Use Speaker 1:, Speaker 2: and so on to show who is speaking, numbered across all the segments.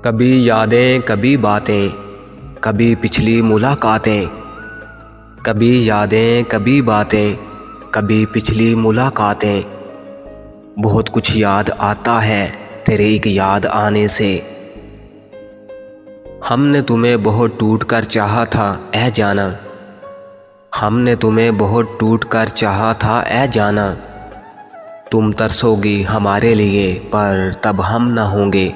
Speaker 1: कभी यादें कभी बातें, कभी पिछली मुलाकातें। कभी यादें कभी बातें, कभी पिछली मुलाकातें। बहुत कुछ याद आता है तेरे एक याद आने से। हमने तुम्हें बहुत टूट कर चाहा था ऐ जाना। हमने तुम्हें बहुत टूट कर चाहा था ऐ जाना। तुम तरसोगी हमारे लिए पर तब हम न होंगे।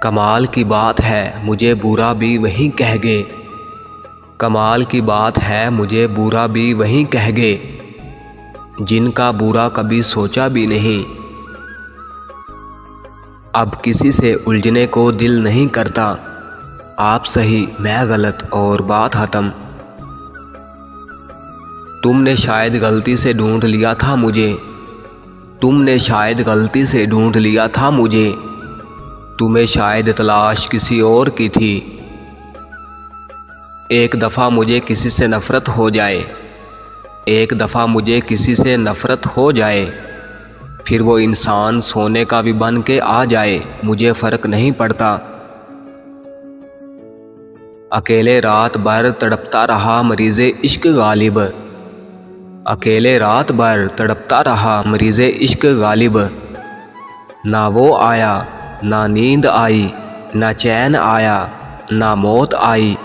Speaker 1: कमाल की बात है मुझे बुरा भी वहीं कह गए। कमाल की बात है मुझे बुरा भी वहीं कह गए, जिनका बुरा कभी सोचा भी नहीं। अब किसी से उलझने को दिल नहीं करता। आप सही मैं गलत और बात खत्म। तुमने शायद गलती से ढूंढ लिया था मुझे। तुमने शायद गलती से ढूंढ लिया था मुझे। तुम्हें शायद तलाश किसी और की थी। एक दफ़ा मुझे किसी से नफ़रत हो जाए, एक दफ़ा मुझे किसी से नफ़रत हो जाए, फिर वो इंसान सोने का भी बन के आ जाए, मुझे फ़र्क नहीं पड़ता। अकेले रात भर तड़पता रहा मरीज़े इश्क गालिब। अकेले रात भर तड़पता रहा मरीज़े इश्क गालिब। ना वो आया ना नींद आई, ना चैन आया ना मौत आई।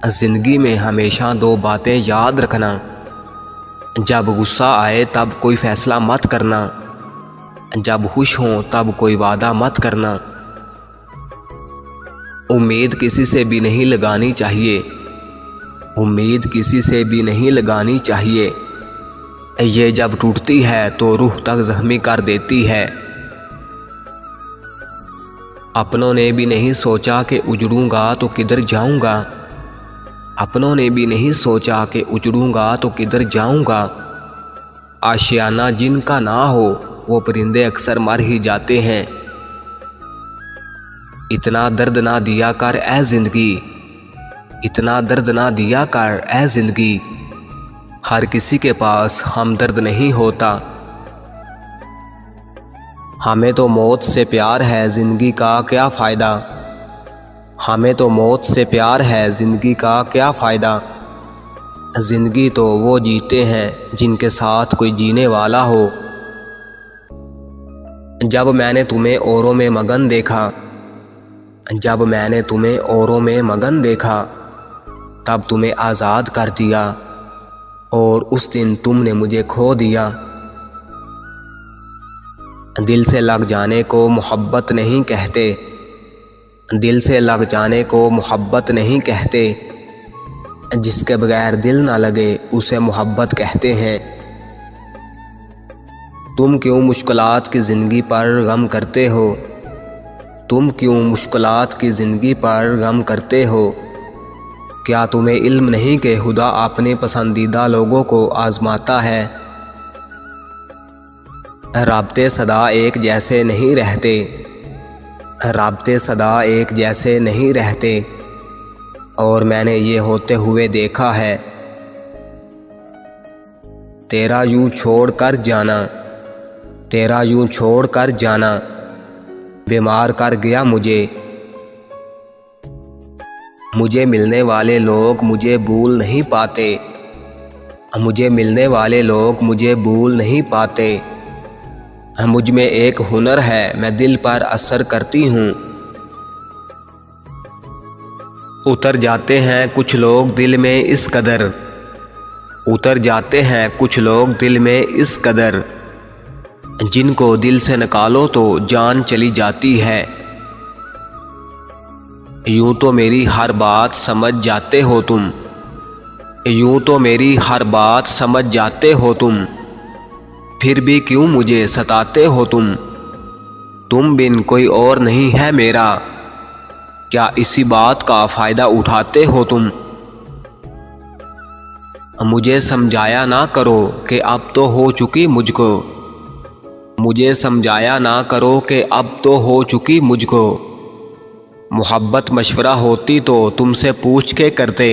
Speaker 1: ज़िंदगी में हमेशा दो बातें याद रखना। जब गुस्सा आए तब कोई फ़ैसला मत करना। जब खुश हो तब कोई वादा मत करना। उम्मीद किसी से भी नहीं लगानी चाहिए। उम्मीद किसी से भी नहीं लगानी चाहिए। ये जब टूटती है तो रूह तक ज़ख्मी कर देती है। अपनों ने भी नहीं सोचा कि उजड़ूंगा तो किधर जाऊंगा। अपनों ने भी नहीं सोचा कि उजड़ूंगा तो किधर जाऊंगा। आशियाना जिनका ना हो वो परिंदे अक्सर मर ही जाते हैं। इतना दर्द ना दिया कर ऐ ज़िंदगी, इतना दर्द ना दिया कर ऐ ज़िंदगी। हर किसी के पास हमदर्द नहीं होता। हमें तो मौत से प्यार है ज़िंदगी का क्या फ़ायदा। हमें तो मौत से प्यार है ज़िंदगी का क्या फ़ायदा। ज़िंदगी तो वो जीते हैं जिनके साथ कोई जीने वाला हो। जब मैंने तुम्हें औरों में मगन देखा, जब मैंने तुम्हें औरों में मगन देखा, तब तुम्हें आज़ाद कर दिया और उस दिन तुमने मुझे खो दिया। दिल से लग जाने को मोहब्बत नहीं कहते। दिल से लग जाने को मोहब्बत नहीं कहते। जिसके बगैर दिल ना लगे उसे मोहब्बत कहते हैं। तुम क्यों मुश्किलात की ज़िंदगी पर गम करते हो। तुम क्यों मुश्किलात की ज़िंदगी पर गम करते हो। क्या तुम्हें इल्म नहीं कि खुदा अपने पसंदीदा लोगों को आज़माता है। राब्ते सदा एक जैसे नहीं रहते। राब्ते सदा एक जैसे नहीं रहते और मैंने ये होते हुए देखा है। तेरा यूं छोड़ कर जाना, तेरा यूं छोड़ कर जाना बीमार कर गया मुझे। मुझे मिलने वाले लोग मुझे भूल नहीं पाते। मुझे मिलने वाले लोग मुझे भूल नहीं पाते। मुझ में एक हुनर है मैं दिल पर असर करती हूँ। उतर जाते हैं कुछ लोग दिल में इस कदर। उतर जाते हैं कुछ लोग दिल में इस कदर, जिनको दिल से निकालो तो जान चली जाती है। यूं तो मेरी हर बात समझ जाते हो तुम। यूं तो मेरी हर बात समझ जाते हो तुम, फिर भी क्यों मुझे सताते हो तुम। तुम बिन कोई और नहीं है मेरा, क्या इसी बात का फ़ायदा उठाते हो तुम। मुझे समझाया ना करो कि अब तो हो चुकी मुझको। मुझे समझाया ना करो कि अब तो हो चुकी मुझको। मोहब्बत मशवरा होती तो तुमसे पूछ के करते।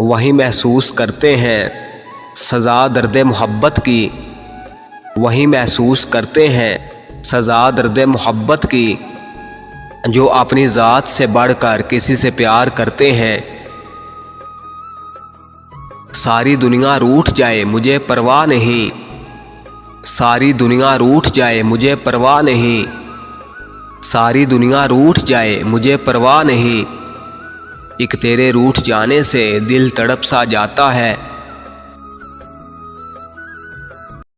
Speaker 1: वही महसूस करते हैं सज़ा दर्द मोहब्बत की। वही महसूस करते हैं सज़ा दर्द मोहब्बत की जो अपनी ज़ात से बढ़कर किसी से प्यार करते हैं। सारी दुनिया रूठ जाए मुझे परवाह नहीं, सारी दुनिया रूठ जाए मुझे परवाह नहीं, सारी दुनिया रूठ जाए मुझे परवाह नहीं। एक तेरे रूठ जाने से दिल तड़प सा जाता है।